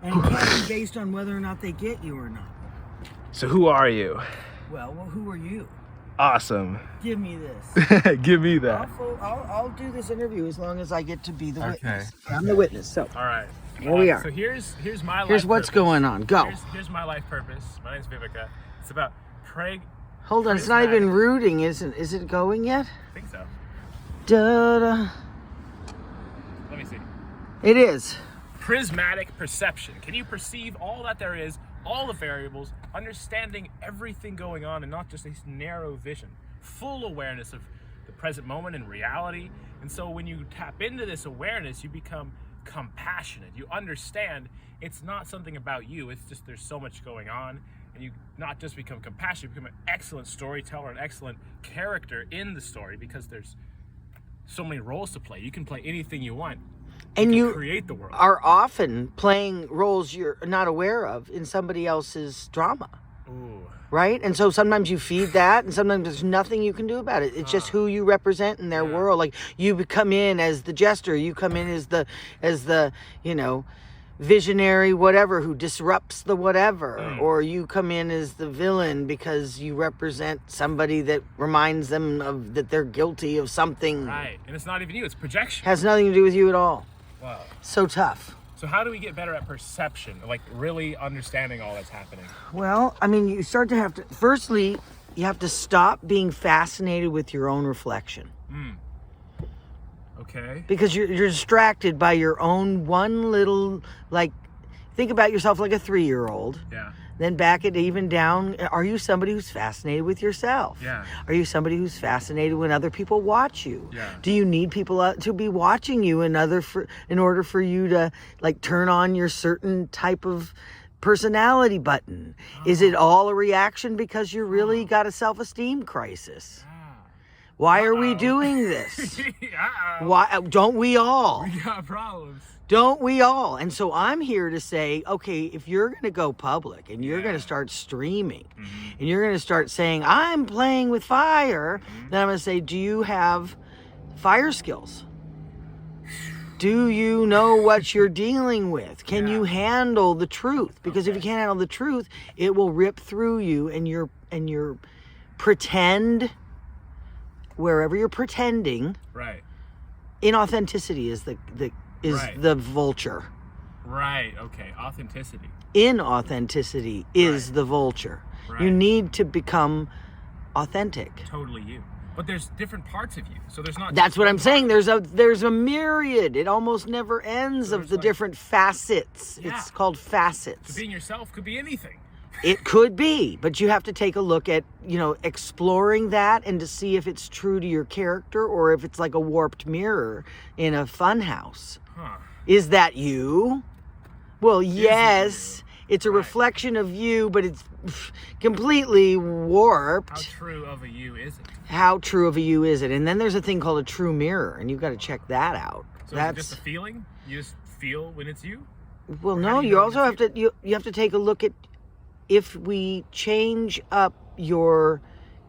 And it can't be based on whether or not they get you or not. So who are you? Well, who are you? Awesome. Give me this. Give me that. I'll do this interview as long as I get to be the witness. Okay. I'm the witness. So All right. here we are. So here's my life Here's what's purpose. going on. Go. Here's my life purpose. My name's Vivica. It's about praying. Hold on. It's not even rooting, isn't? Is it going yet? I think so. Da da. Let me see. It is. Prismatic perception. Can you perceive all that there is, all the variables, understanding everything going on and not just this narrow vision, full awareness of the present moment and reality. And so when you tap into this awareness, you become compassionate. You understand it's not something about you, it's just there's so much going on, and you not just become compassionate, you become an excellent storyteller, an excellent character in the story, because there's so many roles to play. You can play anything you want. And you create the world. Are often playing roles you're not aware of in somebody else's drama. Ooh. Right? And so sometimes you feed that, and sometimes there's nothing you can do about it. It's just who you represent in their world. Like, you come in as the jester, you come in as the visionary whatever who disrupts the whatever, or you come in as the villain because you represent somebody that reminds them of that they're guilty of something. Right. And it's not even you, it's projection. Has nothing to do with you at all. Wow. So tough. So how do we get better at perception, like really understanding all that's happening? Well, I mean, you start to have to, firstly, you have to stop being fascinated with your own reflection. Okay. Because you're distracted by your own one little, like, think about yourself like a 3-year-old. Yeah. Then back it even down. Are you somebody who's fascinated with yourself? Yeah. Are you somebody who's fascinated when other people watch you? Yeah. Do you need people to be watching you in order for you to, like, turn on your certain type of personality button? Is it all a reaction because you really got a self-esteem crisis? Why are we doing this? Why don't we all? We got problems. Don't we all? And so I'm here to say, okay, if you're going to go public and you're going to start streaming and you're going to start saying, I'm playing with fire, then I'm going to say, do you have fire skills? Do you know what you're dealing with? Can you handle the truth? Because if you can't handle the truth, it will rip through you, and your pretend, wherever you're pretending, Right. inauthenticity is the vulture. Right. Okay. Authenticity. Inauthenticity is the vulture. Right. You need to become authentic. Totally you. But there's different parts of you. So there's not. That's just what one I'm saying. part. There's a myriad. It almost never ends of the different facets. Yeah. It's called facets. So being yourself could be anything. It could be, but you have to take a look at, exploring that and to see if it's true to your character or if it's like a warped mirror in a fun house. Huh. Is that you? Well, yes, it's a Right. reflection of you, but it's completely warped. How true of a you is it? How true of a you is it? And then there's a thing called a true mirror, and you've got to check that out. So is it just a feeling? You just feel when it's you? Well, Or no, how do you know also when have it's to you have to take a look at if we change up your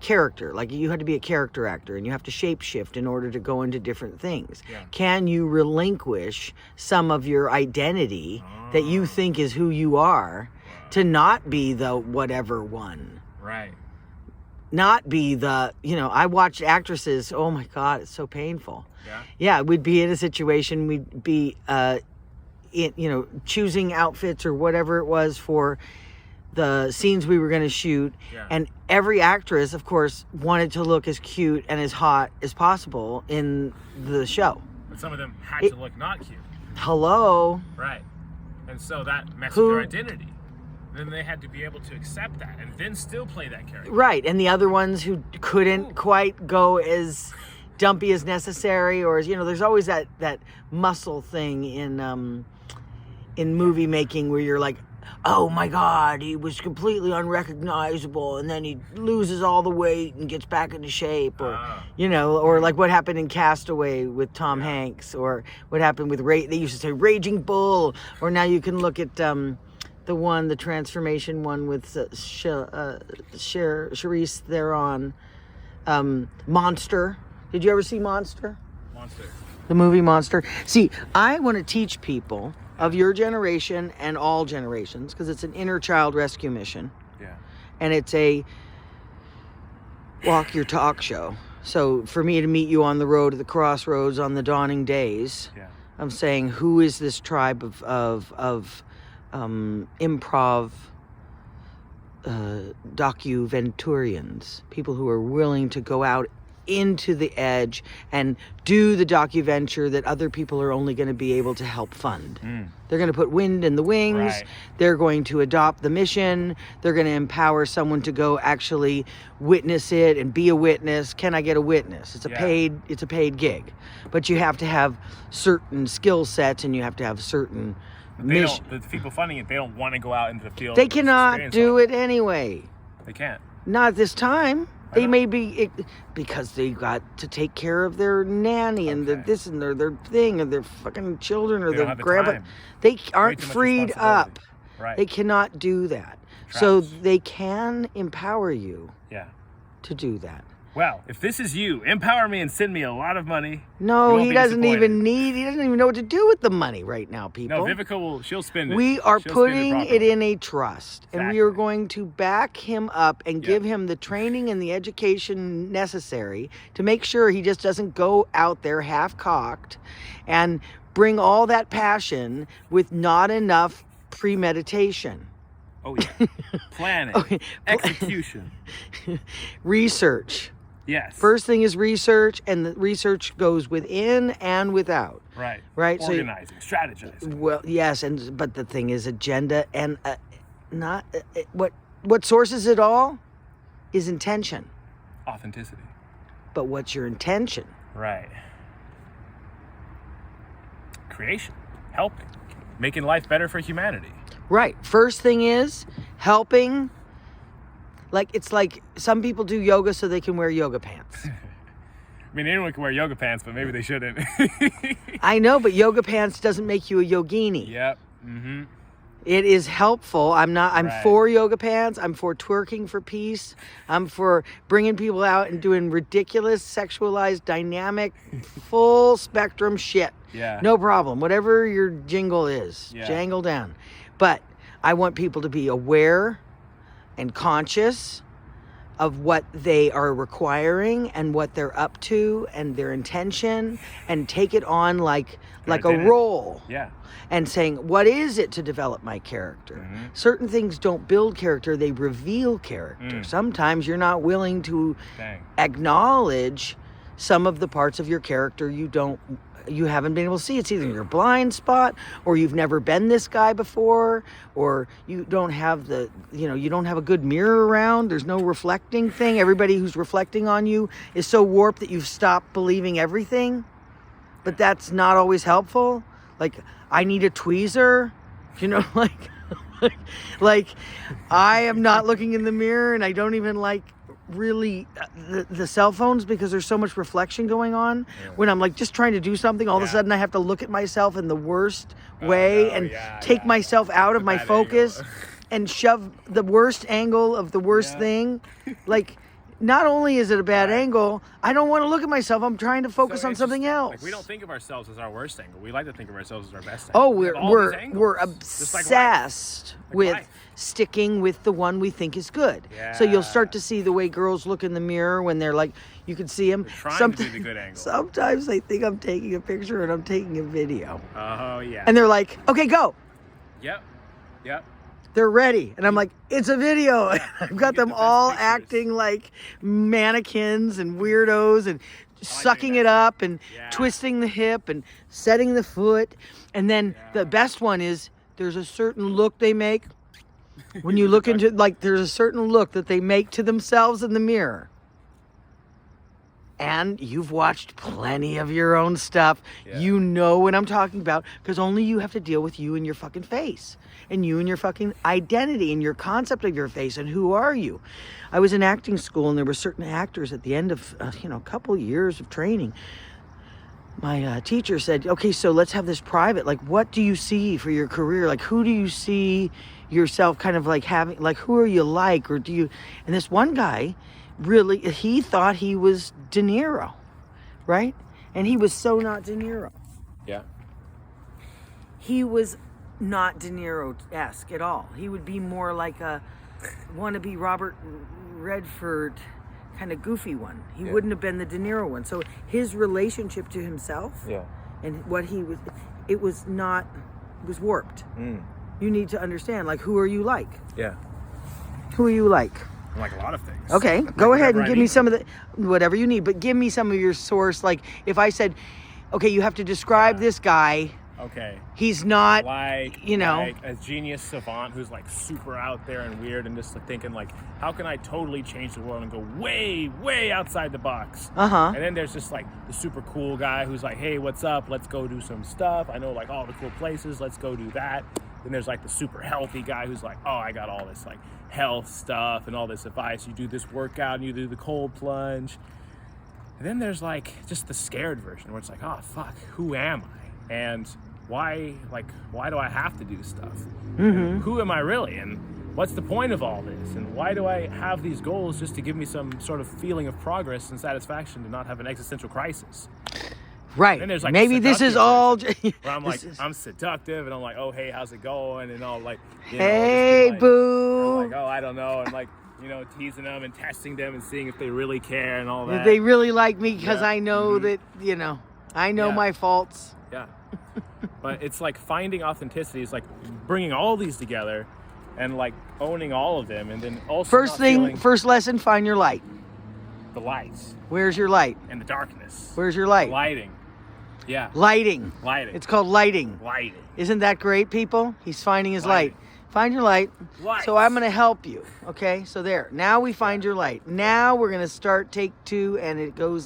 character, like you had to be a character actor and you have to shapeshift in order to go into different things. Yeah. Can you relinquish some of your identity that you think is who you are to not be the whatever one? Right. Not be the, I watched actresses, oh my God, it's so painful. Yeah. Yeah, we'd be in a situation, we'd be, choosing outfits or whatever it was for the scenes we were going to shoot. Yeah. And every actress, of course, wanted to look as cute and as hot as possible in the show. But some of them had to look not cute. Hello? Right. And so that messed with their identity. Then they had to be able to accept that and then still play that character. Right. And the other ones who couldn't quite go as dumpy as necessary, or as, there's always that muscle thing in movie making where you're like, oh my God, he was completely unrecognizable, and then he loses all the weight and gets back into shape, or or like what happened in Castaway with Tom Hanks, or what happened with they used to say Raging Bull, or now you can look at the transformation one with Charisse Theron, Monster. Did you ever see Monster? Monster. The movie Monster. See, I want to teach people of your generation and all generations, because it's an inner child rescue mission. Yeah. And it's a walk your talk show. So for me to meet you on the road, at the crossroads, on the dawning days, I'm saying, who is this tribe of improv docuventurians, people who are willing to go out into the edge and do the docuventure that other people are only going to be able to help fund. They're going to put wind in the wings. Right. They're going to adopt the mission. They're going to empower someone to go actually witness it and be a witness. Can I get a witness? It's a paid gig, but you have to have certain skill sets and you have to have certain the people funding it, they don't want to go out into the field. They cannot do it anyway. They can't. Not this time. They may be, because they got to take care of their nanny and their this and their thing, or their fucking children, or their grandpa. They aren't freed up. Right. They cannot do that. Traps. So they can empower you Yeah. to do that. Well, if this is you, empower me and send me a lot of money. No, he doesn't even know what to do with the money right now, people. No, Vivica she'll spend it. We are putting it in a trust, and we are Exactly. going to back him up and give him the training and the education necessary to make sure he just doesn't go out there half-cocked and bring all that passion with not enough premeditation. Oh, yeah. Planning. Execution. Research. Yes. First thing is research, and the research goes within and without. Right. Right. Organizing, strategizing. Well, yes, but the thing is agenda, and what sources it all is intention. Authenticity. But what's your intention? Right. Creation. Helping. Making life better for humanity. Right. First thing is helping. It's like some people do yoga so they can wear yoga pants. I mean, anyone can wear yoga pants, but maybe they shouldn't. I know, but yoga pants doesn't make you a yogini. Yep. Mm-hmm. It is helpful. I'm for yoga pants. I'm for twerking for peace. I'm for bringing people out and doing ridiculous, sexualized, dynamic, full spectrum shit. Yeah. No problem. Whatever your jingle is, Yeah. jangle down. But I want people to be aware and conscious of what they are requiring and what they're up to and their intention, and take it on like a role. Yeah. And saying, what is it to develop my character? Mm-hmm. Certain things don't build character, they reveal character. Sometimes you're not willing to acknowledge some of the parts of your character you haven't been able to see. It's either your blind spot, or you've never been this guy before, or you don't have you don't have a good mirror around. There's no reflecting thing. Everybody who's reflecting on you is so warped that you've stopped believing everything. But that's not always helpful. Like, I need a tweezer, like I am not looking in the mirror, and I don't even like really the cell phones, because there's so much reflection going on. When I'm like just trying to do something, all of a sudden I have to look at myself in the worst way and take myself out of my focus and shove the worst angle of the worst thing. Like, not only is it a bad angle, I don't want to look at myself. I'm trying to focus on something else. Like, we don't think of ourselves as our worst angle. We like to think of ourselves as our best angle. Oh, we're obsessed with sticking with the one we think is good. Yeah. So you'll start to see the way girls look in the mirror when they're like, you can see them. Trying to do the good angle. Sometimes they think I'm taking a picture and I'm taking a video. Oh, yeah. And they're like, okay, go. Yep. They're ready. And I'm like, it's a video. I've got them all acting like mannequins and weirdos and sucking it up and twisting the hip and setting the foot. And then the best one is there's a certain look they make. When you look into, there's a certain look that they make to themselves in the mirror. And you've watched plenty of your own stuff. Yeah. You know what I'm talking about, because only you have to deal with you and your fucking face, and you and your fucking identity and your concept of your face and who are you. I was in acting school, and there were certain actors at the end of a couple years of training. My teacher said, okay, so let's have this private. Like, what do you see for your career? Like, who do you see yourself kind of like having, like, who are you like? Or do you, and this one guy, really, he thought he was De Niro, right? And he was so not De Niro. Yeah. He was not De Niro-esque at all. He would be more like a wannabe Robert Redford kind of goofy one. He wouldn't have been the De Niro one. So his relationship to himself and what he was, it was warped. You need to understand, like, who are you like? Yeah. Who are you like? I like a lot of things. Okay, Like go ahead and whatever I give me need. some of the, whatever you need, but give me some of your source. Like, if I said, okay, you have to describe this guy. Okay. He's not, Like, you know. like a genius savant who's like super out there and weird and just like, thinking like, how can I totally change the world and go way, way outside the box? Uh-huh. And then there's just like the super cool guy who's like, hey, what's up? Let's go do some stuff. I know like all the cool places. Let's go do that. Then there's like the super healthy guy who's like, oh, I got all this like health stuff and all this advice. You do this workout and you do the cold plunge. And then there's like just the scared version where it's like, oh, fuck, who am I? And why do I have to do stuff? And who am I really? And what's the point of all this? And why do I have these goals just to give me some sort of feeling of progress and satisfaction, to not have an existential crisis? Right. Then there's like maybe this is all. where I'm like, I'm seductive and I'm like, oh, hey, how's it going? And all like, you know, Hey, just be like, boo. I'm like, oh, I don't know. And like, you know, teasing them and testing them and seeing if they really care and all that. They really like me because Yeah. I know that, you know, I know Yeah. my faults. Yeah. But it's like finding authenticity is like bringing all these together and like owning all of them, and then also First lesson, find your light. the lights Where's your light? and the darkness. Where's your light? Lighting. Yeah. Lighting. Lighting. It's called lighting. Lighting. Isn't that great, people? He's finding his Lighting. light. Find your light. Lights. So I'm going to help you. Okay? So there. Now we find your light. Now we're going to start take 2, and it goes